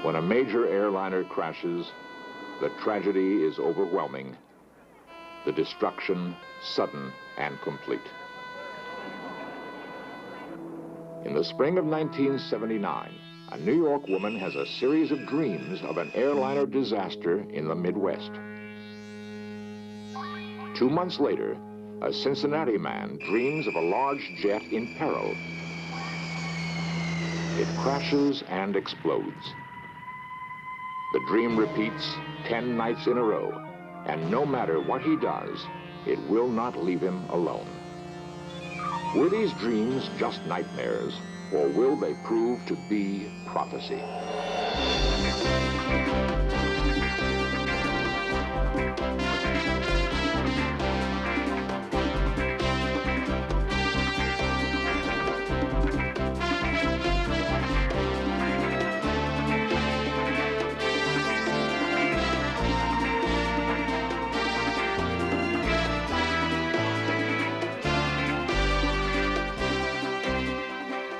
When a major airliner crashes, the tragedy is overwhelming, the destruction sudden and complete. In the spring of 1979, a New York woman has a series of dreams of an airliner disaster in the Midwest. 2 months later, a Cincinnati man dreams of a large jet in peril. It crashes and explodes. The dream repeats 10 nights in a row, and no matter what he does, it will not leave him alone. Were these dreams just nightmares, or will they prove to be prophecy?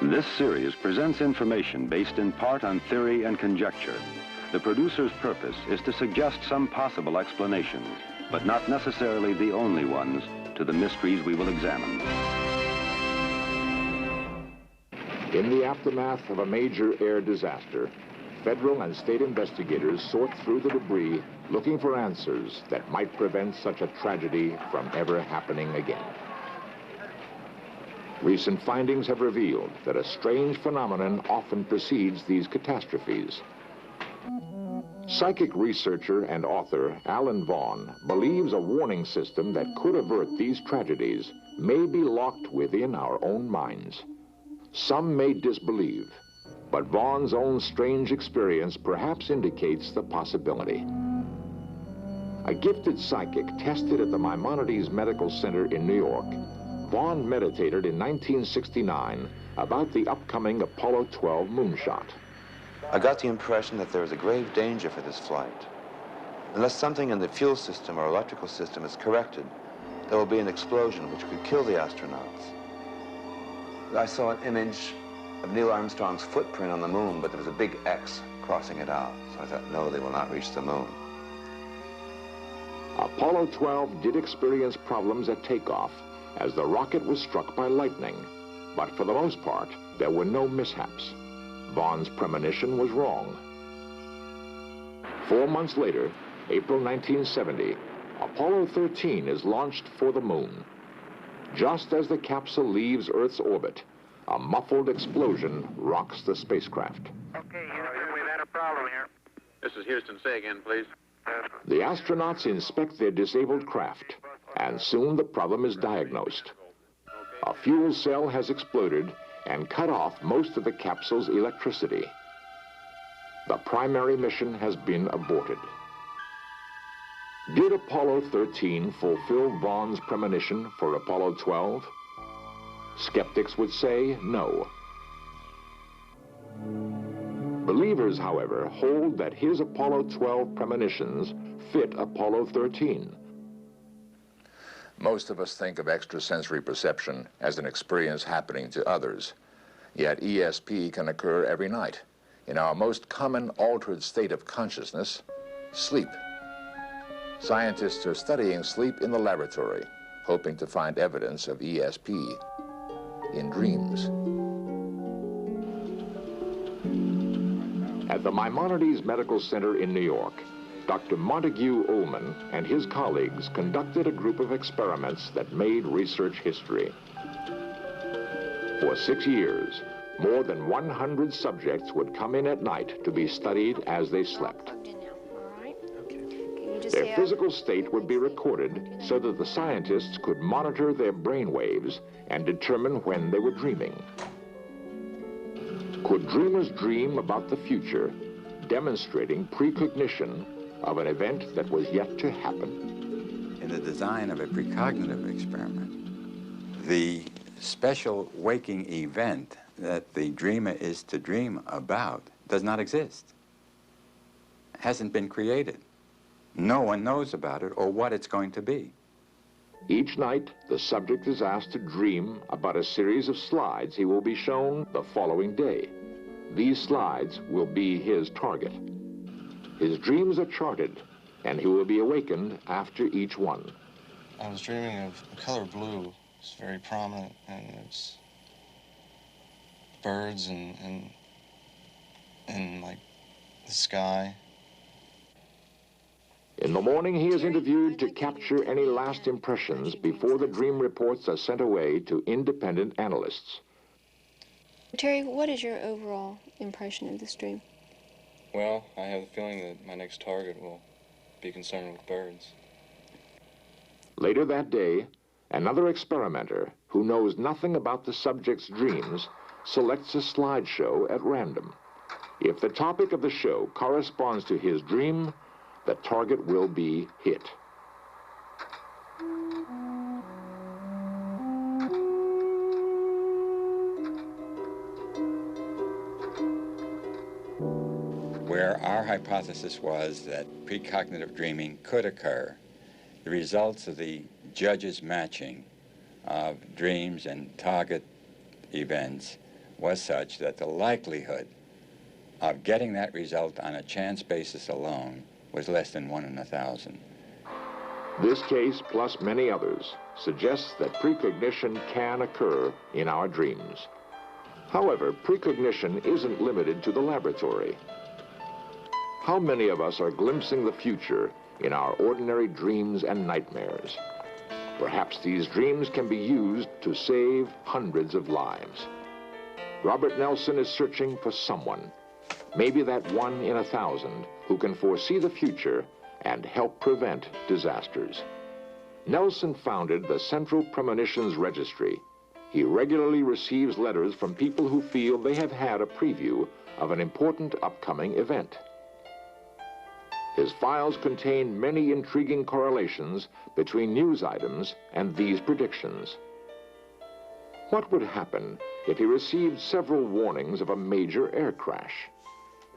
This series presents information based in part on theory and conjecture. The producer's purpose is to suggest some possible explanations, but not necessarily the only ones, to the mysteries we will examine. In the aftermath of a major air disaster, federal and state investigators sort through the debris looking for answers that might prevent such a tragedy from ever happening again. Recent findings have revealed that a strange phenomenon often precedes these catastrophes. Psychic researcher and author Alan Vaughan believes a warning system that could avert these tragedies may be locked within our own minds. Some may disbelieve, but Vaughan's own strange experience perhaps indicates the possibility. A gifted psychic tested at the Maimonides Medical Center in New York, Vaughan meditated in 1969 about the upcoming Apollo 12 moonshot. I got the impression that there is a grave danger for this flight. Unless something in the fuel system or electrical system is corrected, there will be an explosion which could kill the astronauts. I saw an image of Neil Armstrong's footprint on the moon, but there was a big X crossing it out. So I thought, no, they will not reach the moon. Apollo 12 did experience problems at takeoff as the rocket was struck by lightning, but for the most part, there were no mishaps. Vaughan's premonition was wrong. 4 months later, April 1970, Apollo 13 is launched for the moon. Just as the capsule leaves Earth's orbit, a muffled explosion rocks the spacecraft. Okay, Houston, we've had a problem here. This is Houston. Say again, please. The astronauts inspect their disabled craft, and soon the problem is diagnosed. A fuel cell has exploded and cut off most of the capsule's electricity. The primary mission has been aborted. Did Apollo 13 fulfill Vaughan's premonition for Apollo 12? Skeptics would say no. Believers, however, hold that his Apollo 12 premonitions fit Apollo 13. Most of us think of extrasensory perception as an experience happening to others. Yet ESP can occur every night in our most common altered state of consciousness, sleep. Scientists are studying sleep in the laboratory, hoping to find evidence of ESP in dreams. At the Maimonides Medical Center in New York, Dr. Montague Ullman and his colleagues conducted a group of experiments that made research history. For 6 years, more than 100 subjects would come in at night to be studied as they slept. Their physical state would be recorded so that the scientists could monitor their brain waves and determine when they were dreaming. Could dreamers dream about the future, demonstrating precognition of an event that was yet to happen? In the design of a precognitive experiment, the special waking event that the dreamer is to dream about does not exist. Hasn't been created. No one knows about it or what it's going to be. Each night, the subject is asked to dream about a series of slides he will be shown the following day. these slides will be his target. His dreams are charted, and he will be awakened after each one. I was dreaming of the color blue. It's very prominent, and it's birds and like the sky. In the morning, he is interviewed to capture any last impressions before the dream reports are sent away to independent analysts. Terry, what is your overall impression of this dream? Well, I have the feeling that my next target will be concerned with birds. Later that day, another experimenter who knows nothing about the subject's dreams selects a slideshow at random. If the topic of the show corresponds to his dream, the target will be hit. Where our hypothesis was that precognitive dreaming could occur, the results of the judge's matching of dreams and target events was such that the likelihood of getting that result on a chance basis alone was less than 1 in 1,000. This case, plus many others, suggests that precognition can occur in our dreams. However, precognition isn't limited to the laboratory. How many of us are glimpsing the future in our ordinary dreams and nightmares? Perhaps these dreams can be used to save hundreds of lives. Robert Nelson is searching for someone, maybe that 1 in 1,000, who can foresee the future and help prevent disasters. Nelson founded the Central Premonitions Registry. He regularly receives letters from people who feel they have had a preview of an important upcoming event. His files contain many intriguing correlations between news items and these predictions. What would happen if he received several warnings of a major air crash?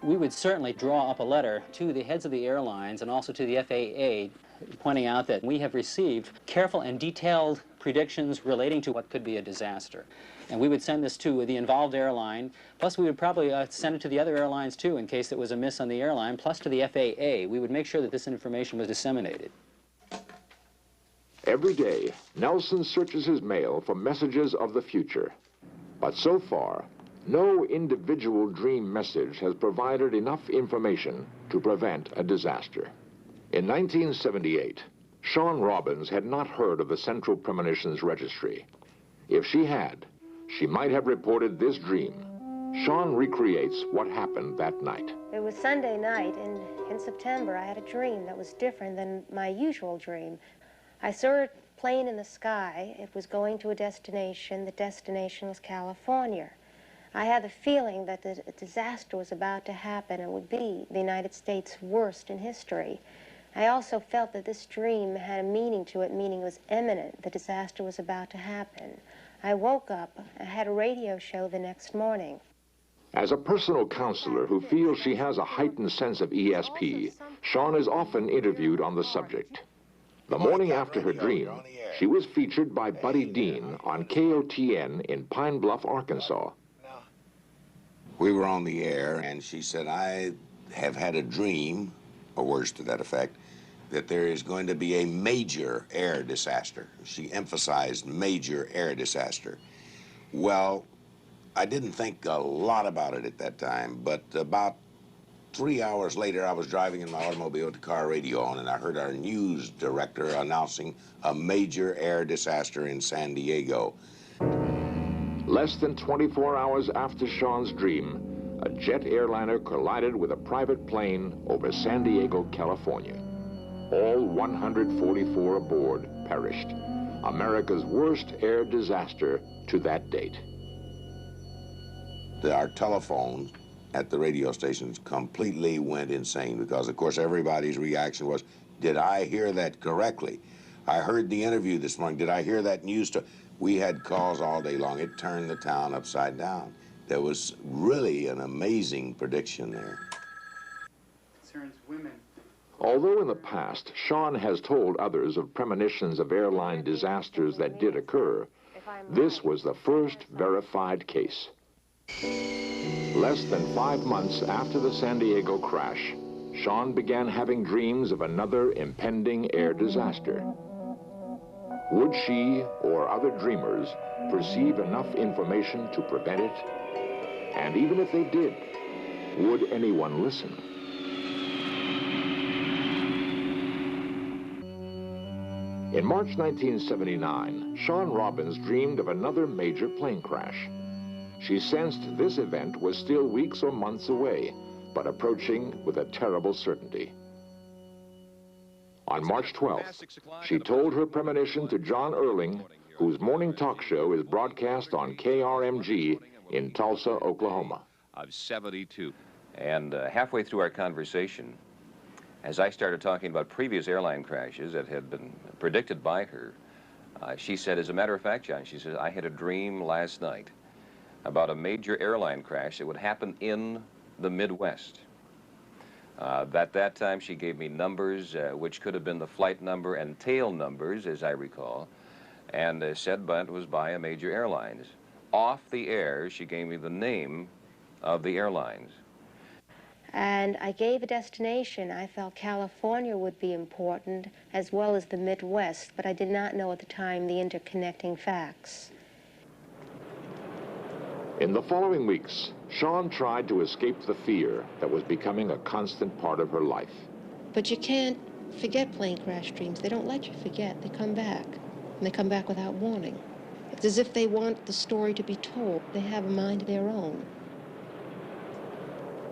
We would certainly draw up a letter to the heads of the airlines and also to the FAA pointing out that we have received careful and detailed predictions relating to what could be a disaster. And we would send this to the involved airline, plus we would probably send it to the other airlines too in case it was a miss on the airline, plus to the FAA. We would make sure that this information was disseminated. Every day, Nelson searches his mail for messages of the future. But so far, no individual dream message has provided enough information to prevent a disaster. In 1978, Shawn Robbins had not heard of the Central Premonitions Registry. If she had, she might have reported this dream. Shawn recreates what happened that night. It was Sunday night, and in September I had a dream that was different than my usual dream. I saw a plane in the sky. It was going to a destination. The destination was California. I had the feeling that a disaster was about to happen and would be the United States' worst in history. I also felt that this dream had a meaning to it, meaning it was imminent. The disaster was about to happen. I woke up. I had a radio show the next morning. As a personal counselor who feels she has a heightened sense of ESP, Shawn is often interviewed on the subject. The morning after her dream, she was featured by Buddy Dean on KOTN in Pine Bluff, Arkansas. We were on the air, and she said, I have had a dream, or words to that effect, that there is going to be a major air disaster. She emphasized major air disaster. Well, I didn't think a lot about it at that time, but about 3 hours later, I was driving in my automobile with the car radio on, and I heard our news director announcing a major air disaster in San Diego. Less than 24 hours after Shawn's dream, a jet airliner collided with a private plane over San Diego, California. All 144 aboard perished. America's worst air disaster to that date. Our telephone at the radio stations completely went insane because, of course, everybody's reaction was, did I hear that correctly? I heard the interview this morning. Did I hear that news? We had calls all day long. It turned the town upside down. There was really an amazing prediction there. Concerns women. Although in the past, Shawn has told others of premonitions of airline disasters that did occur, this was the first verified case. Less than 5 months after the San Diego crash, Sean began having dreams of another impending air disaster. Would she or other dreamers perceive enough information to prevent it? And even if they did, would anyone listen? In March 1979, Sean Robbins dreamed of another major plane crash. She sensed this event was still weeks or months away, but approaching with a terrible certainty. On March 12th, she told her premonition to John Erling, whose morning talk show is broadcast on KRMG in Tulsa, Oklahoma. Of 72. And halfway through our conversation, as I started talking about previous airline crashes that had been predicted by her, she said, as a matter of fact, John, she said, I had a dream last night about a major airline crash that would happen in the Midwest. At that time, she gave me numbers, which could have been the flight number and tail numbers, as I recall, and said, but it was by a major airlines. Off the air, she gave me the name of the airlines. And I gave a destination. I felt California would be important, as well as the Midwest, but I did not know at the time the interconnecting facts. In the following weeks, Sean tried to escape the fear that was becoming a constant part of her life. But you can't forget plane crash dreams. They don't let you forget. They come back, and they come back without warning. It's as if they want the story to be told. They have a mind of their own.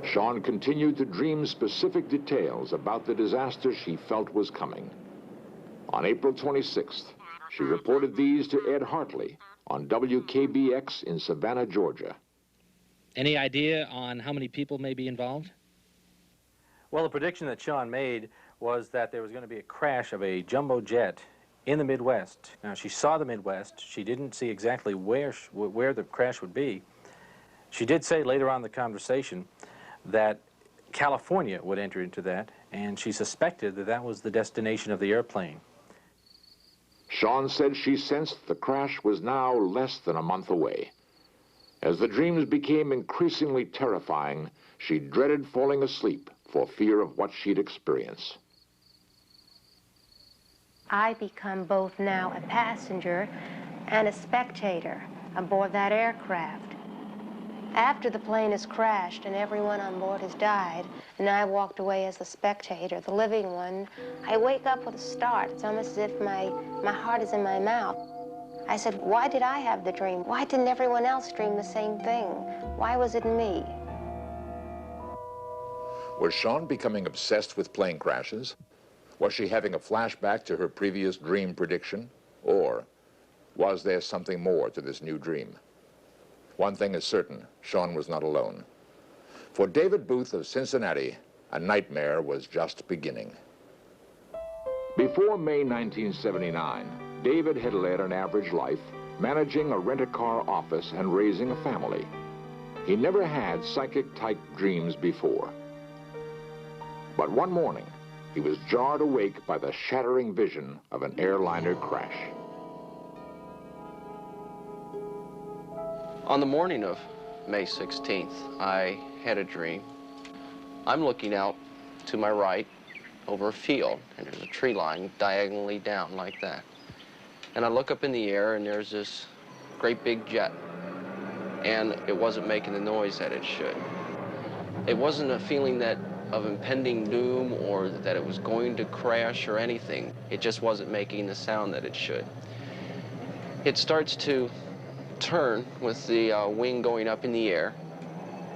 Sean continued to dream specific details about the disaster she felt was coming. On April 26th, she reported these to Ed Hartley on WKBX in Savannah, Georgia. Any idea on how many people may be involved? Well, the prediction that Sean made was that there was going to be a crash of a jumbo jet in the Midwest. Now, she saw the Midwest. She didn't see exactly where the crash would be. She did say later on in the conversation that California would enter into that, and she suspected that that was the destination of the airplane. Sean said she sensed the crash was now less than a month away. As the dreams became increasingly terrifying, she dreaded falling asleep for fear of what she'd experience. I become both now a passenger and a spectator aboard that aircraft. After the plane has crashed and everyone on board has died, and I walked away as the spectator, the living one, I wake up with a start. It's almost as if my heart is in my mouth. I said, why did I have the dream? Why didn't everyone else dream the same thing? Why was it me? Was Sean becoming obsessed with plane crashes? Was she having a flashback to her previous dream prediction? Or was there something more to this new dream? One thing is certain, Sean was not alone. For David Booth of Cincinnati, a nightmare was just beginning. Before May 1979, David had led an average life, managing a rent-a-car office and raising a family. He never had psychic-type dreams before. But one morning, he was jarred awake by the shattering vision of an airliner crash. On the morning of May 16th, I had a dream. I'm looking out to my right over a field, and there's a tree line diagonally down like that. And I look up in the air, and there's this great big jet, and it wasn't making the noise that it should. It wasn't a feeling of impending doom or that it was going to crash or anything. It just wasn't making the sound that it should. It starts to turn with the wing going up in the air,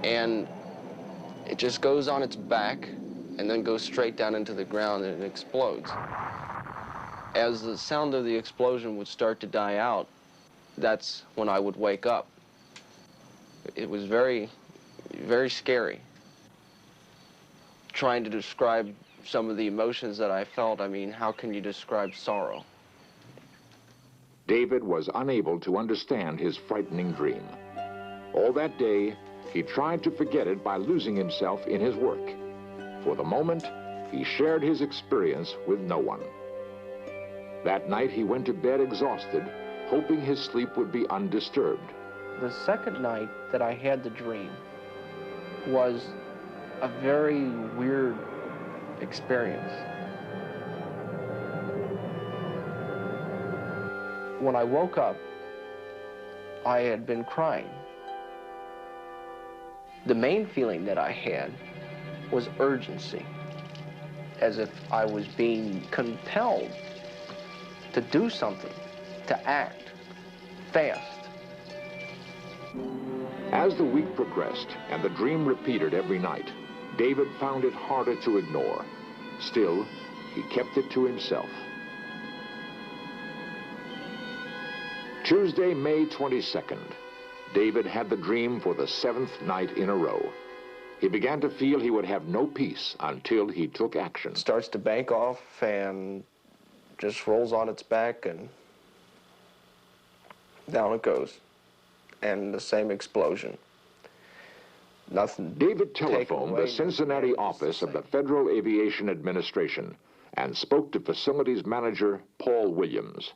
and it just goes on its back and then goes straight down into the ground, and it explodes. As the sound of the explosion would start to die out, that's when I would wake up. It was very, very scary. Trying to describe some of the emotions that I felt, I mean, how can you describe sorrow? David was unable to understand his frightening dream. All that day, he tried to forget it by losing himself in his work. For the moment, he shared his experience with no one. That night, he went to bed exhausted, hoping his sleep would be undisturbed. The second night that I had the dream was a very weird experience. When I woke up, I had been crying. The main feeling that I had was urgency, as if I was being compelled to do something, to act fast. As the week progressed and the dream repeated every night, David found it harder to ignore. Still, he kept it to himself. Tuesday, May 22nd, David had the dream for the 7th night in a row. He began to feel he would have no peace until he took action. It starts to bank off and just rolls on its back and down it goes. And the same explosion. Nothing. David telephoned the Cincinnati office of the Federal Aviation Administration and spoke to facilities manager Paul Williams.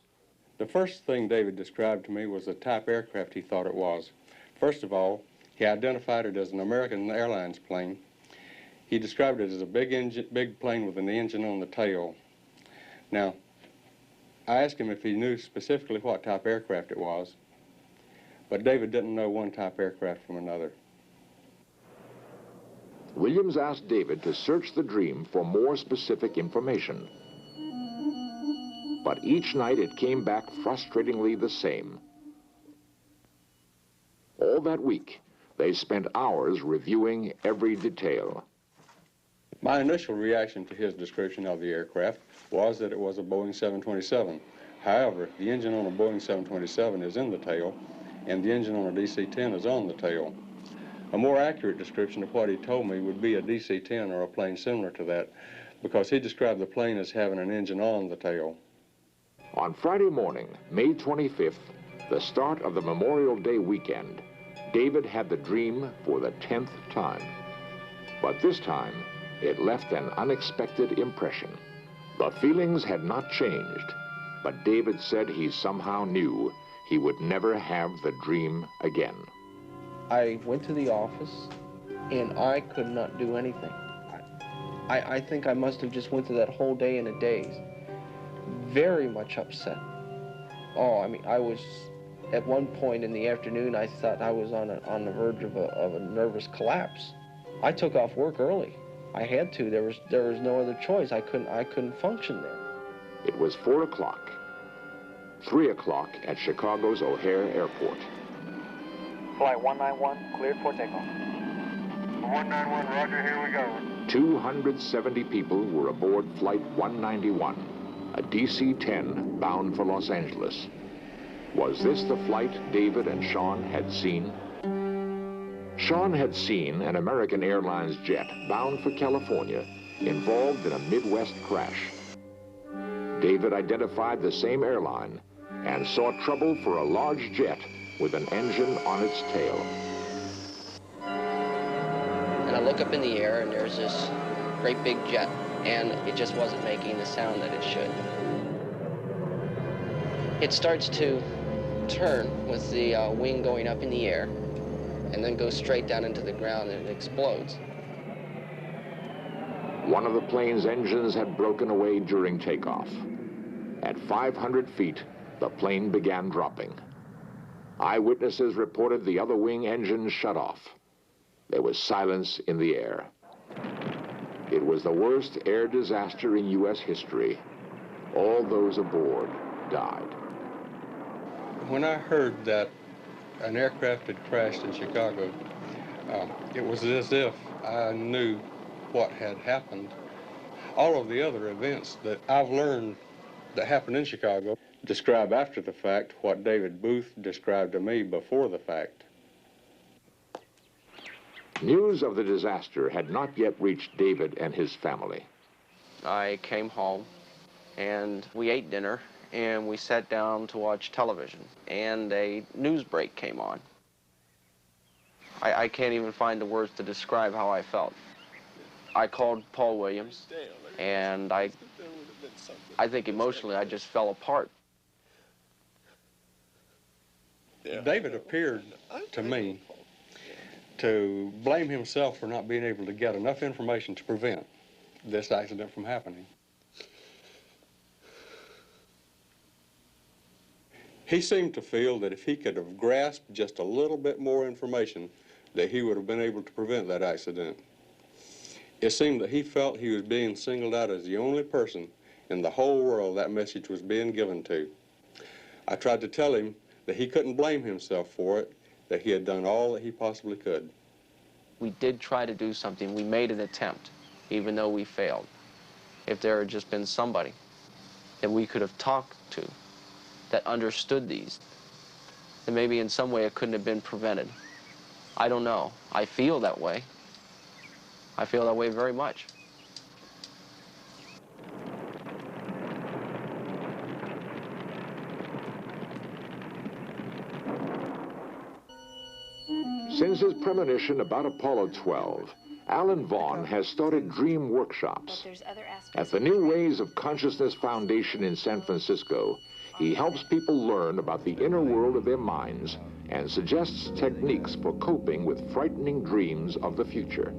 The first thing David described to me was the type aircraft he thought it was. First of all, he identified it as an American Airlines plane. He described it as a big plane with an engine on the tail. Now, I asked him if he knew specifically what type aircraft it was, but David didn't know one type aircraft from another. Williams asked David to search the dream for more specific information. But each night it came back frustratingly the same. All that week, they spent hours reviewing every detail. My initial reaction to his description of the aircraft was that it was a Boeing 727. However, the engine on a Boeing 727 is in the tail, and the engine on a DC-10 is on the tail. A more accurate description of what he told me would be a DC-10 or a plane similar to that, because he described the plane as having an engine on the tail. On Friday morning, May 25th, the start of the Memorial Day weekend, David had the dream for the 10th time. But this time, it left an unexpected impression. The feelings had not changed, but David said he somehow knew he would never have the dream again. I went to the office, and I could not do anything. I think I must have just went through that whole day in a daze. Very much upset. Oh, I mean, I was, at one point in the afternoon, I thought I was on the verge of a nervous collapse. I took off work early. I had to. There was no other choice. I couldn't function there. It was 4 o'clock. 3 o'clock at Chicago's O'Hare Airport. Flight 191, cleared for takeoff. 191, roger, here we go. 270 people were aboard Flight 191, a DC-10 bound for Los Angeles. Was this the flight David and Sean had seen? Sean had seen an American Airlines jet bound for California involved in a Midwest crash. David identified the same airline and saw trouble for a large jet with an engine on its tail. And I look up in the air, and there's this great big jet, and it just wasn't making the sound that it should. It starts to turn with the wing going up in the air, and then goes straight down into the ground, and it explodes. One of the plane's engines had broken away during takeoff. At 500 feet, the plane began dropping. Eyewitnesses reported the other wing engine shut off. There was silence in the air. It was the worst air disaster in U.S. history. All those aboard died. When I heard that an aircraft had crashed in Chicago, it was as if I knew what had happened. All of the other events that I've learned that happened in Chicago describe after the fact what David Booth described to me before the fact. News of the disaster had not yet reached David and his family. I came home, and we ate dinner, and we sat down to watch television, and a news break came on. I can't even find the words to describe how I felt. I called Paul Williams, and I think emotionally I just fell apart. David appeared to me to blame himself for not being able to get enough information to prevent this accident from happening. He seemed to feel that if he could have grasped just a little bit more information, that he would have been able to prevent that accident. It seemed that he felt he was being singled out as the only person in the whole world that message was being given to. I tried to tell him that he couldn't blame himself for it, that he had done all that he possibly could. We did try to do something. We made an attempt, even though we failed. If there had just been somebody that we could have talked to that understood these, then maybe in some way it couldn't have been prevented. I don't know. I feel that way. I feel that way very much. Since his premonition about Apollo 12, Alan Vaughn has started dream workshops. At the New Ways of Consciousness Foundation in San Francisco, he helps people learn about the inner world of their minds and suggests techniques for coping with frightening dreams of the future.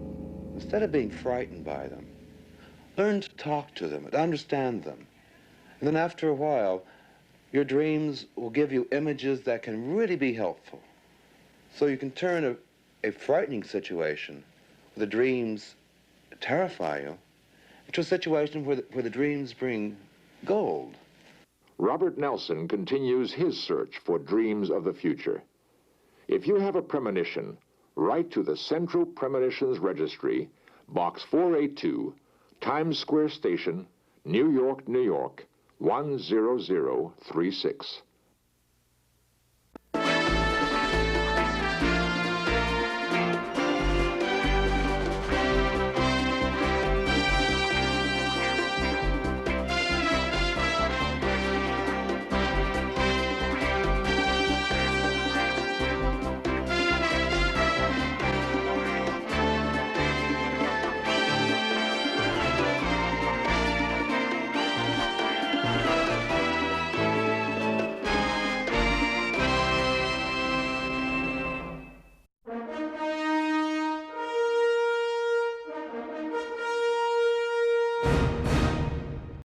Instead of being frightened by them, learn to talk to them, to understand them. And then after a while, your dreams will give you images that can really be helpful. So you can turn a frightening situation where the dreams terrify you into a situation where the dreams bring gold. Robert Nelson continues his search for dreams of the future. If you have a premonition, write to the Central Premonitions Registry, Box 482, Times Square Station, New York, New York, 10036.